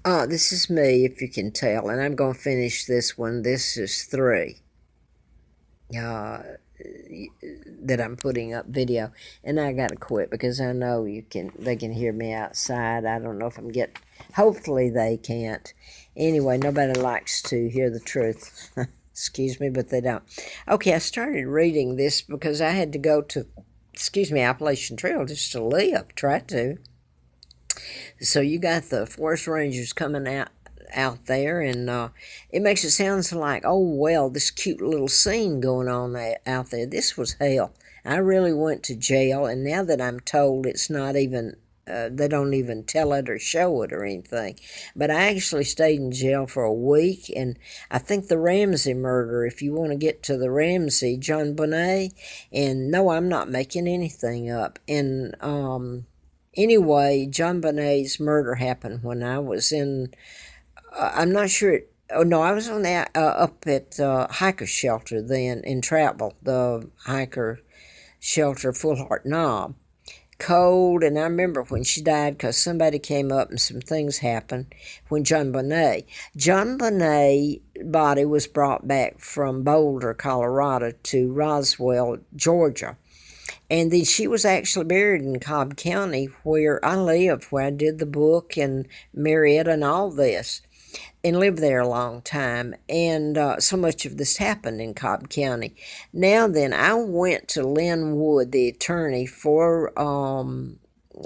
This is me, if you can tell, and I'm going to finish this one. This is three uh, that I'm putting up video, and I got to quit because I know they can hear me outside. I don't know if I'm getting. Hopefully they can't. Anyway, nobody likes to hear the truth. Excuse me, but they don't. Okay, I started reading this because I had to go to, Appalachian Trail just to live. Try to. So you got the forest rangers coming out there, and it makes it sound like, oh well, this cute little scene going on out there. This was hell. I really went to jail, and now that I'm told it's not even. They don't even tell it or show it or anything. But I actually stayed in jail for a week, and I think the Ramsey murder, if you want to get to the Ramsey, John Bonet, and no, I'm not making anything up. And anyway, John Bonet's murder happened when I was in. I'm not sure. Oh no, I was on that up at hiker shelter then in Travel, the hiker shelter, Full Heart Knob. Cold, and I remember when she died because somebody came up and some things happened. When John Bonet body was brought back from Boulder, Colorado, to Roswell, Georgia. And then she was actually buried in Cobb County, where I lived, where I did the book and Marietta and all this, and lived there a long time. And so much of this happened in Cobb County. Now then, I went to Lynn Wood, the attorney for,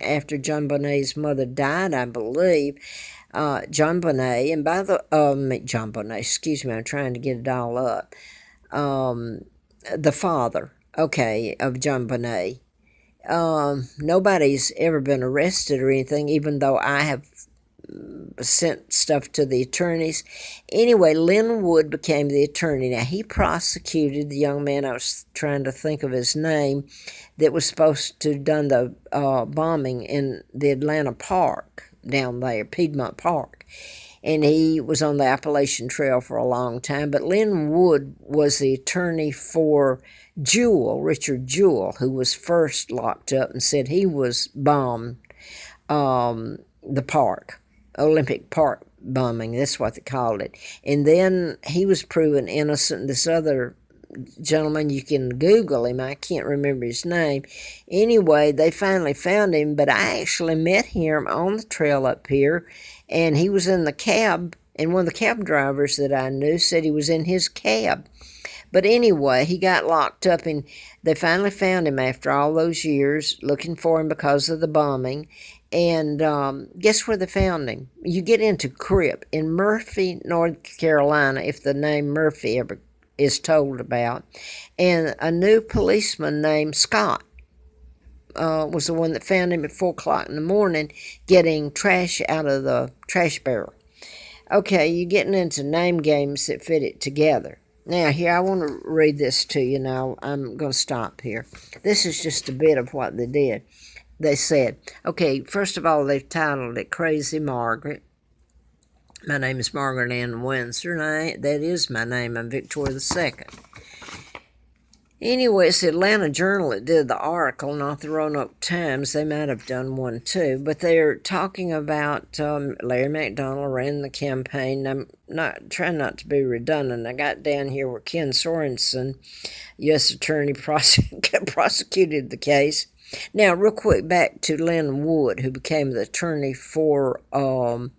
after John Bonet's mother died, I believe, John Bonet, and John Bonet, excuse me, I'm trying to get it all up. The father, okay, of John Bonet. Nobody's ever been arrested or anything, even though I have sent stuff to the attorneys. Anyway, Lynn Wood became the attorney. Now, he prosecuted the young man, I was trying to think of his name, that was supposed to have done the bombing in the Atlanta Park down there, Piedmont Park. And he was on the Appalachian Trail for a long time. But Lynn Wood was the attorney for Richard Jewell, who was first locked up and said he was bombed the park, Olympic Park bombing. That's what they called it. And then he was proven innocent. This other gentleman, you can Google him. I can't remember his name. Anyway, they finally found him, but I actually met him on the trail up here, and he was in the cab, and one of the cab drivers that I knew said he was in his cab. But anyway, he got locked up, and they finally found him after all those years, looking for him because of the bombing. And guess where they found him? You get into Crip in Murphy, North Carolina, if the name Murphy ever is told about. And a new policeman named Scott was the one that found him at 4 o'clock in the morning getting trash out of the trash barrel. Okay, you're getting into name games that fit it together. Now, here, I want to read this to you. Now, I'm going to stop here. This is just a bit of what they did. They said, okay, first of all, they've titled it Crazy Margaret. My name is Margaret Ann Windsor, and that is my name. I'm Victoria II. Anyway, it's the Atlanta Journal that did the article, not the Roanoke Times. They might have done one too, but they're talking about Larry McDonald ran the campaign. I'm not trying not to be redundant. I got down here where Ken Sorensen, U.S. Attorney, prosecuted the case. Now, real quick, back to Lynn Wood, who became the attorney for John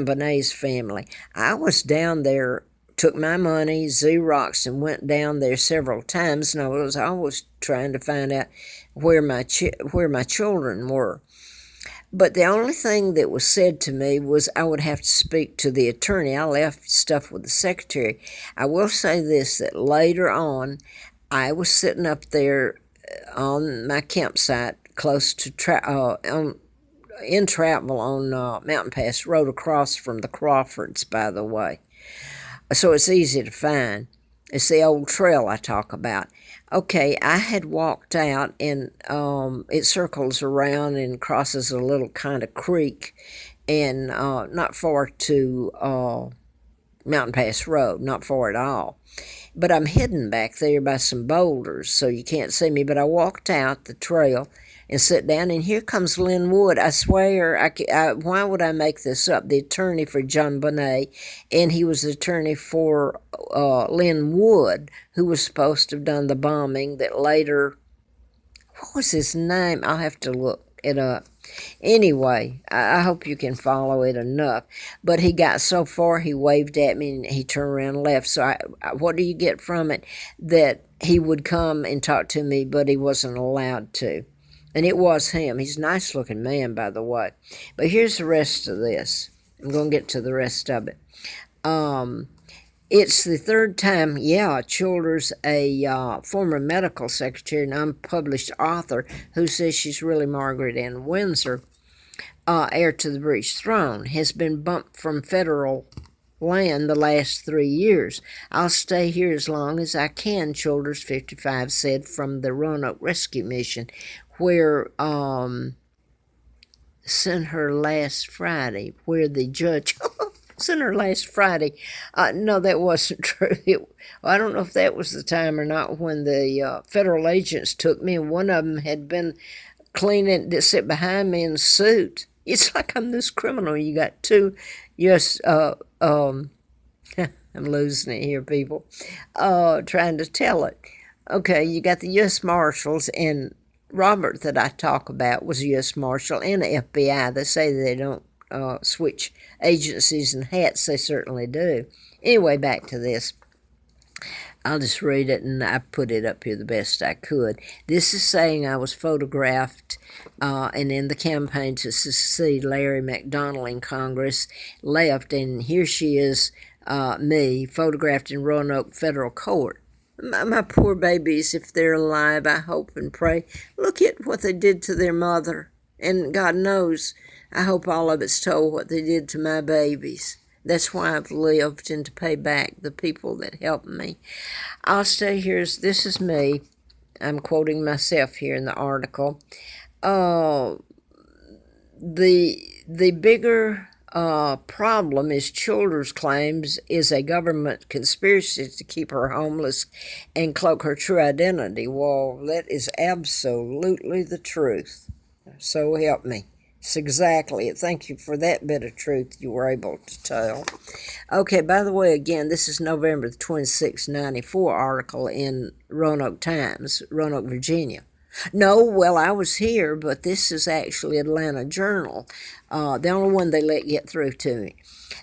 Bonet's family. I was down there, took my money, Xerox, and went down there several times, and I was always trying to find out where my children were. But the only thing that was said to me was I would have to speak to the attorney. I left stuff with the secretary. I will say this, that later on, I was sitting up there on my campsite close to in Travel on Mountain Pass Road, across from the Crawfords, by the way. So it's easy to find. It's the old trail I talk about. Okay, I had walked out, and it circles around and crosses a little kind of creek, and not far to Mountain Pass Road, not far at all. But I'm hidden back there by some boulders, so you can't see me. But I walked out the trail, and sit down, and here comes Lynn Wood. I swear, why would I make this up? The attorney for John Bonet, and he was the attorney for Lynn Wood, who was supposed to have done the bombing that later, what was his name? I'll have to look it up. Anyway, I hope you can follow it enough. But he got so far, he waved at me, and he turned around and left. So what do you get from it? That he would come and talk to me, but he wasn't allowed to. And it was him. He's a nice-looking man, by the way. But here's the rest of this. I'm going to get to the rest of it. It's the third time, Childers, a former medical secretary and unpublished author who says she's really Margaret Ann Windsor, heir to the British throne, has been bumped from federal land the last 3 years. I'll stay here as long as I can, Childers, 55, said from the Roanoke Rescue Mission, where sent her last Friday, where the judge... sent her last Friday. No, that wasn't true. I don't know if that was the time or not when the federal agents took me, and one of them had been cleaning, that sit behind me in a suit. It's like I'm this criminal. You got two, yes, I'm losing it here, people, trying to tell it. Okay, you got the U.S. Marshals, and Robert that I talk about was a U.S. Marshal and the FBI. They say they don't switch agencies and hats. They certainly do. Anyway, back to this. I'll just read it, and I put it up here the best I could. This is saying I was photographed and in the campaign to succeed Larry McDonald in Congress, left, and here she is, me, photographed in Roanoke Federal Court. My poor babies, if they're alive, I hope and pray. Look at what they did to their mother. And God knows, I hope all of it's told what they did to my babies. That's why I've lived, and to pay back the people that helped me. I'll stay here. This is me. I'm quoting myself here in the article. The bigger problem is Childers claims is a government conspiracy to keep her homeless and cloak her true identity. Well, that is absolutely the truth. So help me. It's exactly it. Thank you for that bit of truth you were able to tell. Okay, by the way, again, this is November the 26th, 94 article in Roanoke Times, Roanoke, Virginia. No, well, I was here, but this is actually Atlanta Journal, the only one they let get through to me.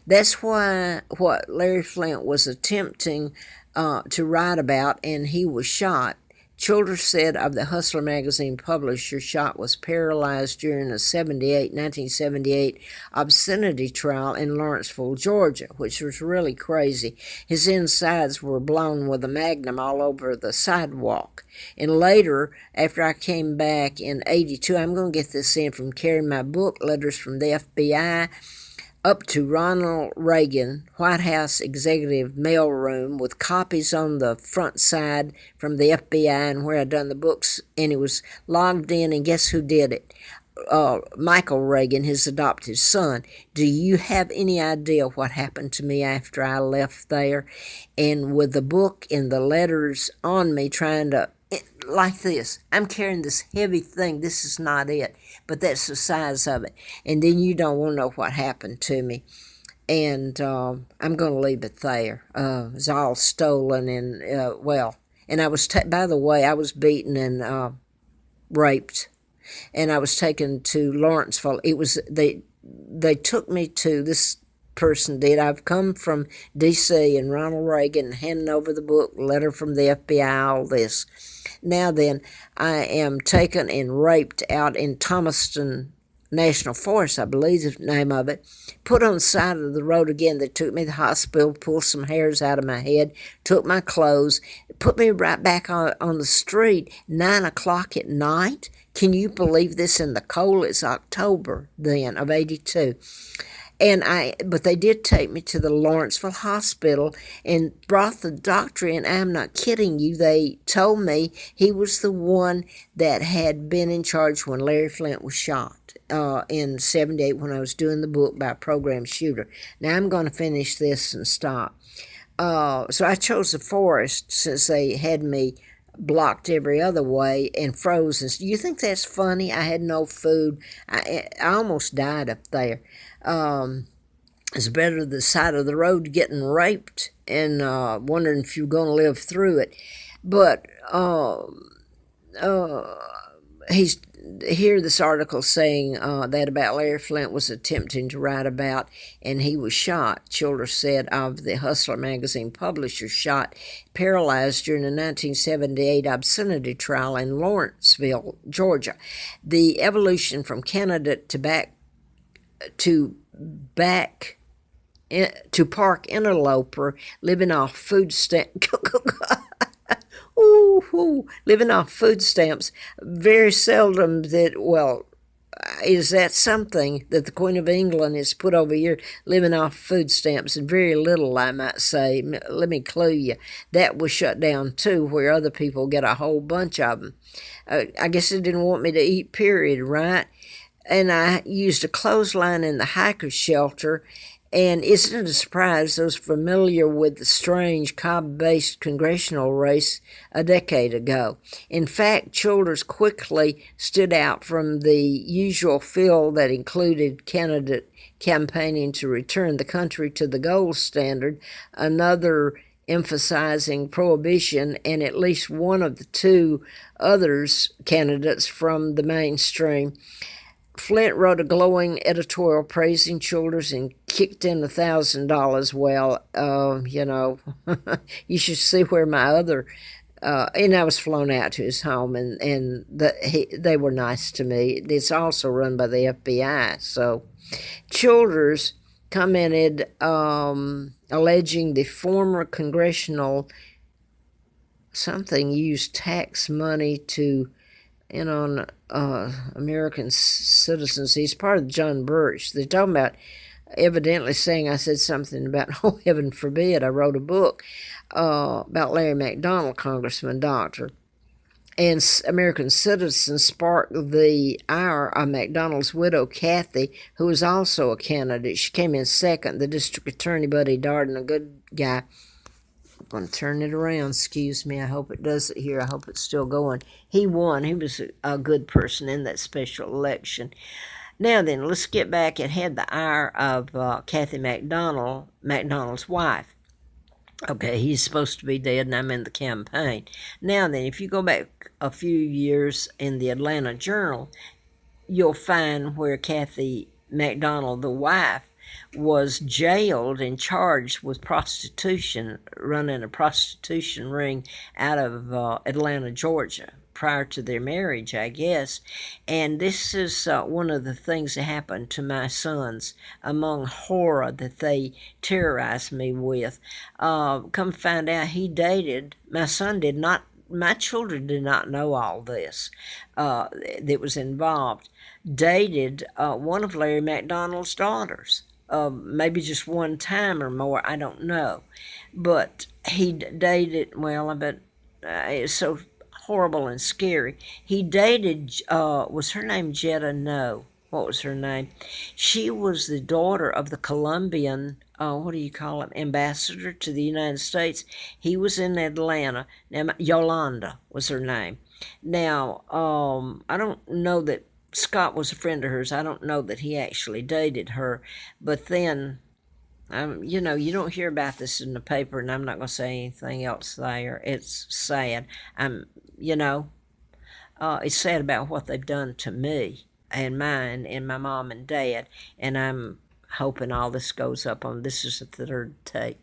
That's why what Larry Flint was attempting to write about, and he was shot. Childers said of the Hustler magazine publisher shot was paralyzed during a 1978 obscenity trial in Lawrenceville, Georgia, which was really crazy. His insides were blown with a magnum all over the sidewalk. And later, after I came back in 82, I'm going to get this in from carrying my book, Letters from the FBI, up to Ronald Reagan White House executive mailroom with copies on the front side from the FBI and where I'd done the books, and it was logged in, and guess who did it? Michael Reagan, his adopted son. Do you have any idea what happened to me after I left there? And with the book and the letters on me, trying to, like this, I'm carrying this heavy thing. This is not it, but that's the size of it. And then you don't want to know what happened to me. And I'm going to leave it there. It was all stolen, and and I was, by the way, I was beaten and raped. And I was taken to Lawrenceville. It was, they took me to, this person did. I've come from D.C. and Ronald Reagan handing over the book, letter from the FBI, all this. Now then, I am taken and raped out in Thomaston National Forest, I believe is the name of it, put on the side of the road again. They took me to the hospital, pulled some hairs out of my head, took my clothes, put me right back on the street, 9 o'clock at night. Can you believe this in the cold? It's October then of 82. But they did take me to the Lawrenceville Hospital and brought the doctor in. I'm not kidding you. They told me he was the one that had been in charge when Larry Flint was shot in 78 when I was doing the book by a program shooter. Now I'm going to finish this and stop. So I chose the forest since they had me blocked every other way and frozen. Do you think that's funny? I had no food. I almost died up there. It's better the side of the road getting raped and wondering if you're going to live through it. But he's here. This article saying that about Larry Flint was attempting to write about, and he was shot. Childers said of the Hustler magazine publisher, shot, paralyzed during the 1978 obscenity trial in Lawrenceville, Georgia. The evolution from candidate to park interloper living off food stamps. Ooh, living off food stamps. Very seldom that, well, is that something that the Queen of England has put over here, living off food stamps, and very little, I might say. Let me clue you. That was shut down too, where other people get a whole bunch of them. I guess they didn't want me to eat, period, right? And I used a clothesline in the hiker's shelter. And isn't it a surprise, those familiar with the strange Cobb-based congressional race a decade ago? In fact, Childers quickly stood out from the usual field that included candidate campaigning to return the country to the gold standard, another emphasizing prohibition, and at least one of the two others candidates from the mainstream. Flint wrote a glowing editorial praising Childers and kicked in $1,000. Well, you should see where my other, and I was flown out to his home, and they were nice to me. It's also run by the FBI. So Childers commented, alleging the former congressional something used tax money to on American citizens. He's part of John Birch. They're talking about evidently saying I said something about, oh, heaven forbid, I wrote a book about Larry McDonald, congressman, doctor. And American citizens sparked the ire of McDonald's widow, Kathy, who was also a candidate. She came in second. The district attorney, Buddy Darden, a good guy. I'm going to turn it around. Excuse me. I hope it does it here. I hope it's still going. He won. He was a good person in that special election. Now then, let's get back. It had the ire of Kathy McDonald, McDonald's wife. Okay, he's supposed to be dead, and I'm in the campaign. Now then, if you go back a few years in the Atlanta Journal, you'll find where Kathy McDonald, the wife, was jailed and charged with prostitution, running a prostitution ring out of Atlanta, Georgia, prior to their marriage, I guess. And this is one of the things that happened to my sons, among horror that they terrorized me with. Come find out he dated, my son did not, my children did not know all this that was involved, dated one of Larry McDonald's daughters. Maybe just one time or more, I don't know. But he dated, well, but it's so horrible and scary. He dated, was her name Jetta? No. What was her name? She was the daughter of the Colombian, what do you call him, ambassador to the United States. He was in Atlanta. Now, Yolanda was her name. Now, I don't know that Scott was a friend of hers. I don't know that he actually dated her. But then, you don't hear about this in the paper, and I'm not going to say anything else there. It's sad. It's sad about what they've done to me and mine and my mom and dad. And I'm hoping all this goes up on, this is the third take.